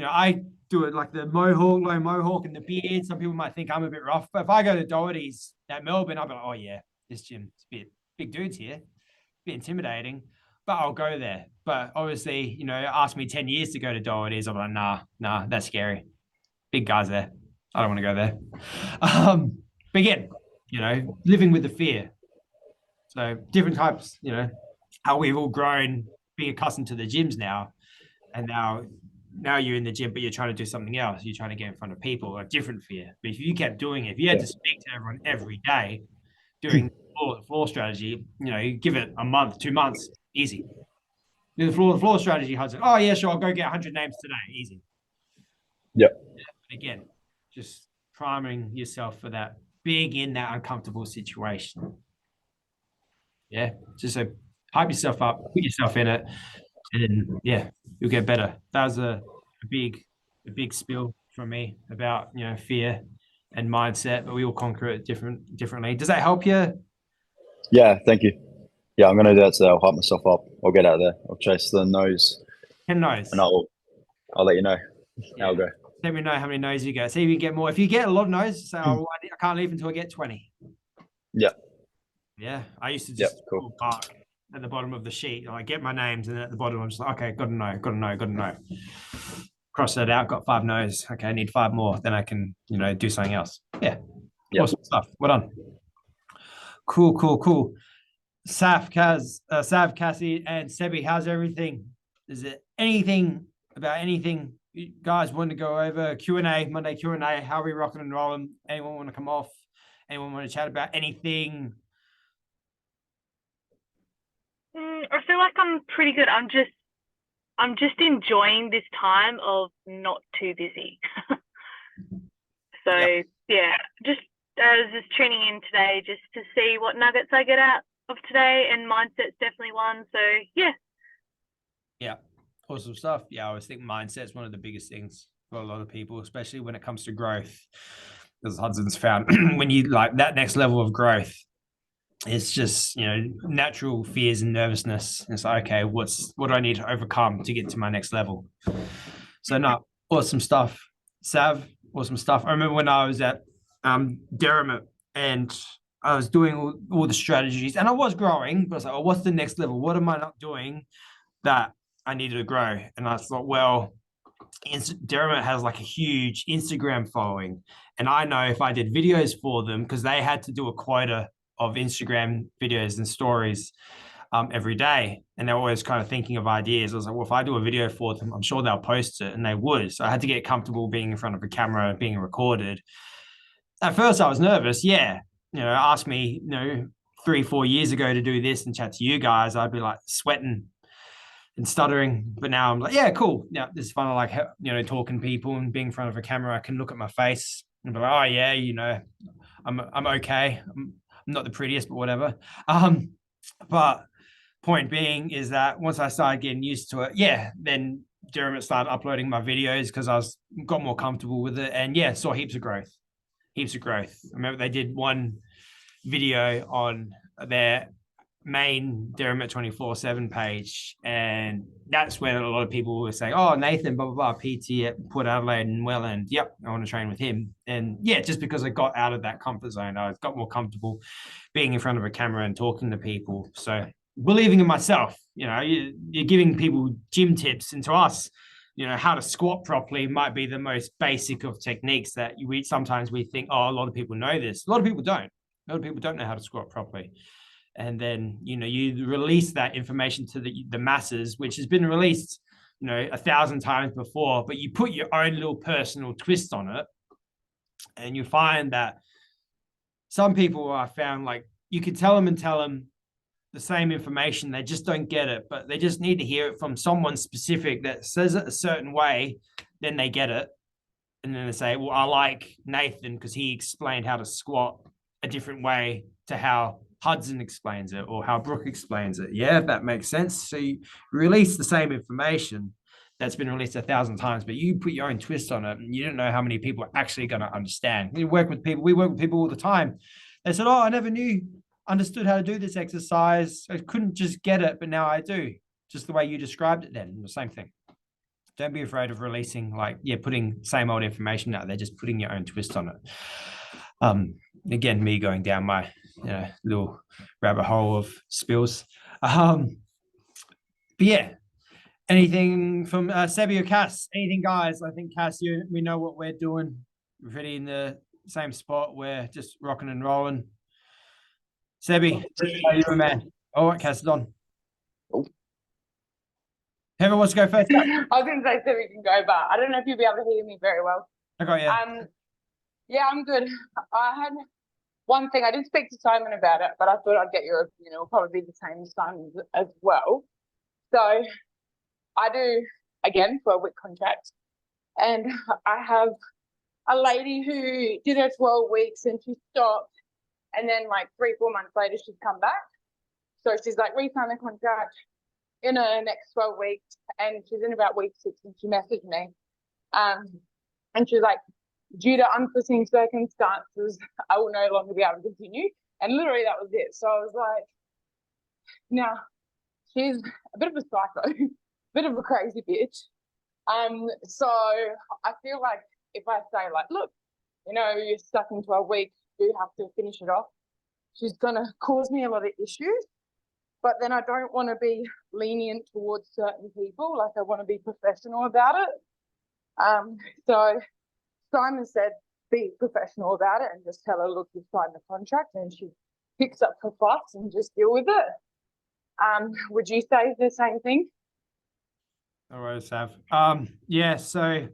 I do it like the low mohawk and the beard. Some people might think I'm a bit rough, but if I go to Doherty's at Melbourne, I'll be like, oh yeah, this gym, it's a bit big dudes here, a bit intimidating, but I'll go there. But obviously, ask me 10 years to go to Doherty's, I'm like, nah, that's scary. Big guys there. I don't want to go there. But again, living with the fear. So different types, how we've all grown being accustomed to the gyms now. And now you're in the gym, but you're trying to do something else. You're trying to get in front of people, a different fear. But if you kept doing it, if you had to speak to everyone every day doing the floor strategy, you give it a month, 2 months, easy. Do the floor strategy, Hudson. Oh yeah, sure, I'll go get 100 names today. Easy. Yep. Again, just priming yourself for that, being in that uncomfortable situation. Yeah, just so hype yourself up, put yourself in it, and yeah, you'll get better. That was a big spiel from me about fear and mindset, but we all conquer it differently. Does that help you? Yeah, thank you. Yeah, I'm gonna do that today. I'll hype myself up. I'll get out there. I'll chase the nose. 10 no's. And I'll let you know how I'll go. Let me know how many no's you get. See if you get more. If you get a lot of no's, say, I can't leave until I get 20. Yeah. Yeah. I used to just cool. Park at the bottom of the sheet. I get my names, and at the bottom, I'm just like, okay, got to know. Cross that out, got 5 no's. Okay, I need 5 more. Then I can, do something else. Yeah. Awesome stuff. Well done. Cool. Sav, Cassie, and Sebi, how's everything? Is there anything about anything you guys want to go over? Q&A, Monday Q&A. How are we rocking and rolling? Anyone want to come off? Anyone want to chat about anything? I feel like I'm pretty good. I'm just enjoying this time of not too busy. So yeah, just I was just tuning in today just to see what nuggets I get out of today, and mindset's definitely one. So yeah. Yeah, awesome stuff. Yeah, I always think mindset's one of the biggest things for a lot of people, especially when it comes to growth. As Hudson's found, when you like that next level of growth, it's just, you know, natural fears and nervousness. It's like, okay, what do I need to overcome to get to my next level? So no, awesome stuff. Sav, awesome stuff. I remember when I was at Derrimut and I was doing all the strategies and I was growing, but I was like, oh, what's the next level? What am I not doing that I needed to grow? And I thought, well, Derrimut has like a huge Instagram following. And I know if I did videos for them, because they had to do a quota of Instagram videos and stories every day. And they're always kind of thinking of ideas. I was like, well, if I do a video for them, I'm sure they'll post it. And they would. So I had to get comfortable being in front of a camera, being recorded. At first I was nervous. Yeah. You know, ask me, you know, 3-4 years ago to do this and chat to you guys, I'd be like sweating and stuttering. But now I'm like, yeah, cool. Yeah, this is fun. I like, you know, talking to people and being in front of a camera. I can look at my face and be like, oh yeah, you know, I'm okay. I'm not the prettiest, but whatever. But point being is that once I started getting used to it, yeah, then Derrimut started uploading my videos because got more comfortable with it, and yeah, saw heaps of growth. I remember they did one video on their main Derrimut 24/7 page, and that's when a lot of people were saying, oh, Nathan blah blah blah, PT at Port Adelaide and Welland, yep, I want to train with him. And yeah, just because I got out of that comfort zone, I got more comfortable being in front of a camera and talking to people. So believing in myself, you know, you're giving people gym tips, and to us, you know, how to squat properly might be the most basic of techniques that sometimes we think, oh, a lot of people know this. A lot of people don't. A lot of people don't know how to squat properly. And then, you know, you release that information to the masses, which has been released, you know, 1,000 times before, but you put your own little personal twist on it. And you find that some people I found, like, you could tell them the same information, they just don't get it, but they just need to hear it from someone specific that says it a certain way, then they get it. And then they say, well, I like Nathan because he explained how to squat a different way to how Hudson explains it or how Brooke explains it. Yeah, if that makes sense. So you release the same information that's been released 1,000 times, but you put your own twist on it, and you don't know how many people are actually going to understand. We work with people all the time. They said, oh, I never understood how to do this exercise. I couldn't just get it, but now I do. Just the way you described it then, the same thing. Don't be afraid of releasing, like, yeah, putting same old information out there, just putting your own twist on it. Again, me going down my little rabbit hole of spills. But yeah, anything from Sebi or Cass? Anything, guys? I think Cass, we know what we're doing. We're pretty in the same spot. We're just rocking and rolling. Sebi, how you doing, man? All right, Cass is on. Oh. Whoever wants to go first. I was going to say Sebi can go, but I don't know if you'll be able to hear me very well. I got you. Yeah, I'm good. I had one thing. I did speak to Simon about it, but I thought I'd get your opinion. It'll probably be the same as Simon's as well. So I do, again, 12-week contract, and I have a lady who did her 12 weeks and she stopped, and then like 3-4 months later she's come back. So she's like re-signed the contract in her next 12 weeks, and she's in about week 6, and she messaged me, and she's like, due to unforeseen circumstances, I will no longer be able to continue. And literally that was it. So I was like, now she's a bit of a psycho, a bit of a crazy bitch. So I feel like if I say like, look, you know, you're stuck in 12 weeks, you have to finish it off, she's going to cause me a lot of issues. But then I don't want to be lenient towards certain people. Like, I want to be professional about it. So Simon said, be professional about it and just tell her, look, you've signed the contract, and she picks up her fuss and just deal with it. Would you say the same thing? All right, Sav. Yeah, so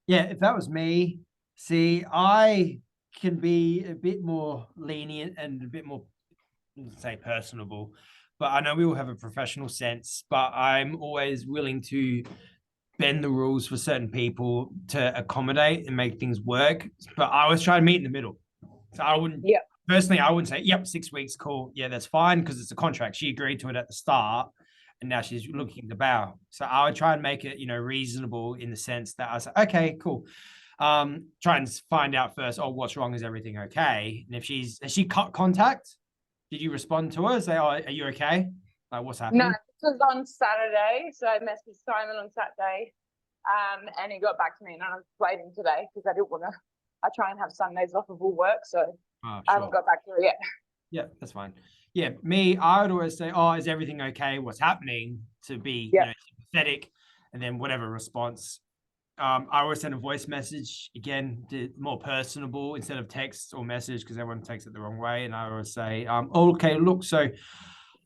yeah, if that was me, see, I can be a bit more lenient and a bit more, say, personable, but I know we all have a professional sense, but I'm always willing to bend the rules for certain people to accommodate and make things work. But I always try to meet in the middle. So I wouldn't, Yeah. personally, I wouldn't say, yep, 6 weeks, cool. Yeah, that's fine because it's a contract. She agreed to it at the start and now she's looking to bow. So I would try and make it, reasonable in the sense that I was like, okay, cool. Try and find out first, oh, what's wrong? Is everything okay? And if has she cut contact? Did you respond to her? Say, oh, are you okay? Like, what's happening? No, this was on Saturday, so I messaged Simon on Saturday, and he got back to me, and I was waiting today because I didn't want to. I try and have Sundays off of all work, so I haven't got back to her yet. Yeah, that's fine. Yeah, me, I would always say, oh, is everything okay? What's happening? To be sympathetic, and then whatever response. I always send a voice message, again, more personable instead of text or message because everyone takes it the wrong way. And I always say, okay, look, so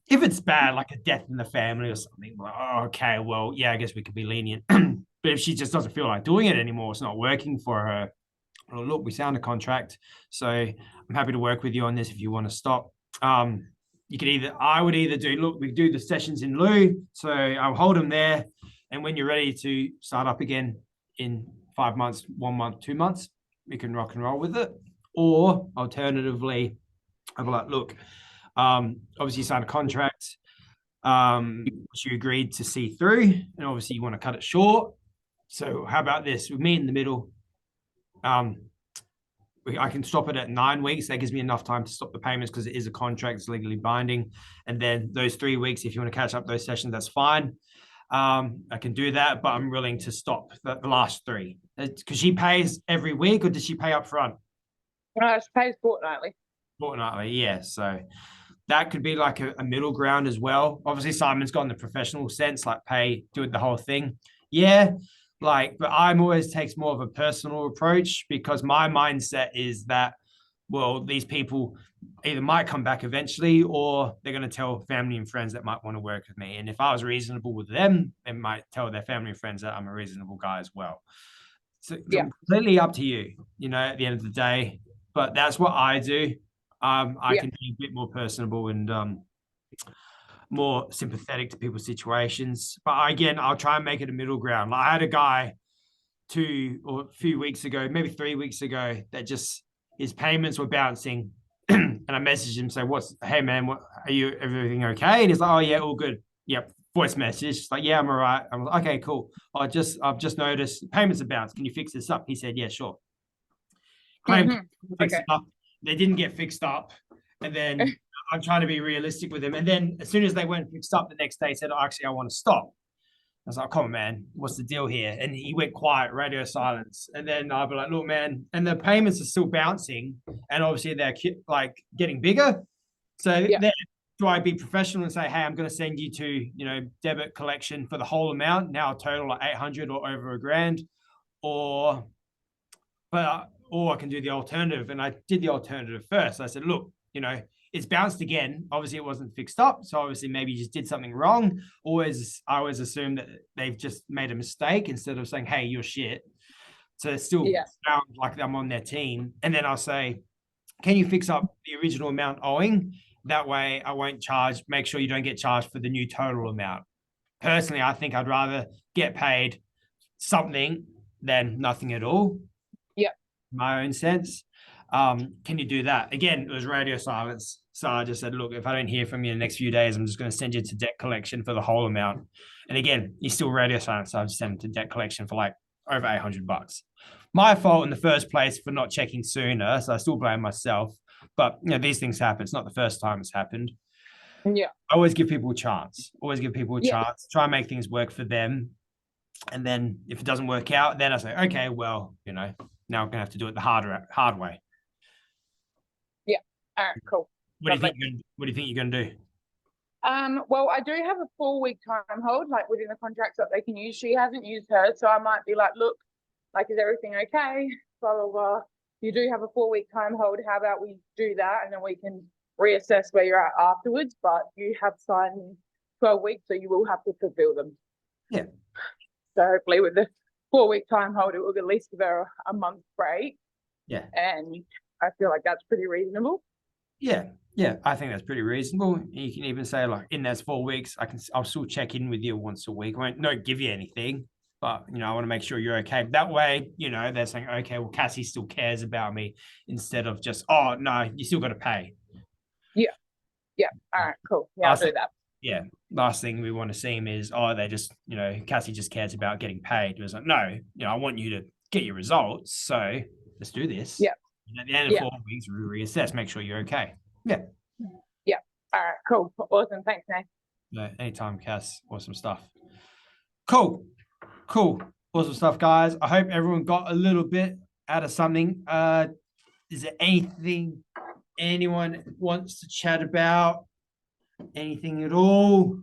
if it's bad, like a death in the family or something, like, oh, okay, well, yeah, I guess we could be lenient. But if she just doesn't feel like doing it anymore, it's not working for her. Well, look, we signed a contract, so I'm happy to work with you on this if you want to stop. I would either do, look, we do the sessions in lieu, so I'll hold them there, and when you're ready to start up again in 5 months, 1 month, 2 months, we can rock and roll with it. Or alternatively, I'll be like, look, obviously you signed a contract, which you agreed to see through, and obviously you want to cut it short. So how about this? We meet in the middle. I can stop it at 9 weeks. That gives me enough time to stop the payments because it is a contract, it's legally binding. And then those 3 weeks, if you want to catch up those sessions, that's fine. I can do that, but I'm willing to stop the last 3. Because she pays every week, or does she pay up front? No, she pays fortnightly. Fortnightly, yeah. So that could be like a middle ground as well. Obviously, Simon's got in the professional sense, like do it the whole thing. Yeah, but I'm always takes more of a personal approach because my mindset is that, well, these people either might come back eventually or they're going to tell family and friends that might want to work with me. And if I was reasonable with them, they might tell their family and friends that I'm a reasonable guy as well. So completely up to you, at the end of the day. But that's what I do. I can be a bit more personable and more sympathetic to people's situations. But again, I'll try and make it a middle ground. Like I had a guy a few weeks ago, maybe 3 weeks ago, that just his payments were bouncing. And I messaged him, say, hey man, everything okay? And he's like, oh yeah, all good. Yep. Voice message. It's like, yeah, I'm all right. I'm like, okay, cool. I've just noticed payments are bounced. Can you fix this up? He said, yeah, sure. Fix it up. They didn't get fixed up. And then I'm trying to be realistic with him. And then as soon as they weren't fixed up the next day, he said, oh, actually, I want to stop. I was like, come on, man, what's the deal here? And he went quiet, radio silence. And then I'll be like, look, man, and the payments are still bouncing. And obviously they're like getting bigger. So then do I be professional and say, hey, I'm going to send you to, debit collection for the whole amount, now a total of 800 or over $1,000, or I can do the alternative. And I did the alternative first. I said, look, it's bounced again. Obviously, it wasn't fixed up. So obviously, maybe you just did something wrong. I always assume that they've just made a mistake instead of saying, hey, you're shit. So it still sound like I'm on their team. And then I'll say, can you fix up the original amount owing? That way I won't make sure you don't get charged for the new total amount. Personally, I think I'd rather get paid something than nothing at all. Yeah. My own sense. Can you do that? Again, it was radio silence. So I just said, look, if I don't hear from you in the next few days, I'm just going to send you to debt collection for the whole amount. And again, he's still radio silence. So I just sent him to debt collection for like over $800. My fault in the first place for not checking sooner. So I still blame myself. But these things happen. It's not the first time it's happened. Yeah. I always give people a chance. Chance. Try and make things work for them. And then if it doesn't work out, then I say, okay, well, now I'm going to have to do it the hard way. Yeah. All right, cool. What do you think you're going to do? Well, I do have a 4-week time hold, like within the contracts that they can use. She hasn't used hers, so I might be like, look, like, is everything okay? Blah, blah, blah. You do have a 4-week time hold. How about we do that, and then we can reassess where you're at afterwards. But you have signed 12 weeks, so you will have to fulfill them. Yeah. So hopefully with the 4-week time hold, it will at least give her a month break. Yeah. And I feel like that's pretty reasonable. Yeah, I think that's pretty reasonable. You can even say like in those 4 weeks, I'll still check in with you once a week. I won't not give you anything, but I want to make sure you're okay. That way, they're saying, okay, well, Cassie still cares about me instead of just, oh no, you still got to pay. Yeah. All right, cool. Yeah, I'll do that. Yeah. Last thing we want to seem is, oh, they just, Cassie just cares about getting paid. It was like, no, I want you to get your results. So let's do this. Yeah. And at the end of 4 weeks, we reassess, make sure you're okay. Yeah. Yeah. All right, cool. Awesome. Thanks, Nate. No, anytime, Cass. Awesome stuff. Cool. Awesome stuff, guys. I hope everyone got a little bit out of something. Is there anything anyone wants to chat about? Anything at all?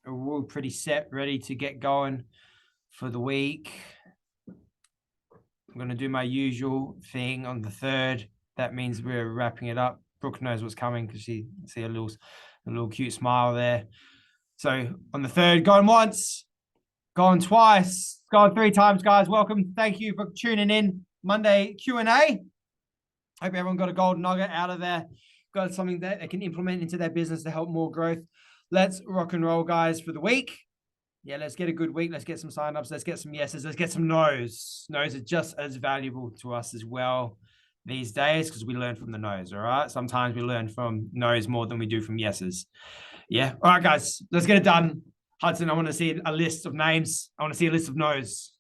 We're all pretty set, ready to get going for the week. I'm going to do my usual thing on the 3rd. That means we're wrapping it up. Brooke knows what's coming because she see a little cute smile there. So on the 3rd, going once, going twice, going 3 times, guys. Welcome. Thank you for tuning in. Monday Q&A. Hope everyone got a golden nugget out of there. Got something that they can implement into their business to help more growth. Let's rock and roll, guys, for the week. Yeah, let's get a good week. Let's get some signups. Let's get some yeses. Let's get some no's. No's are just as valuable to us as well these days because we learn from the no's, all right? Sometimes we learn from no's more than we do from yeses. Yeah. All right, guys, let's get it done. Hudson, I want to see a list of names. I want to see a list of no's.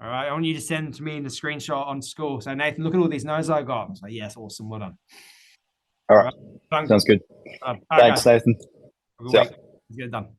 All right. I want you to send them to me in the screenshot on school. So, Nathan, look at all these no's I got. So, yes, awesome. Well done. All right. Sounds good. All right, Thanks, guys. Nathan. Let's get it done.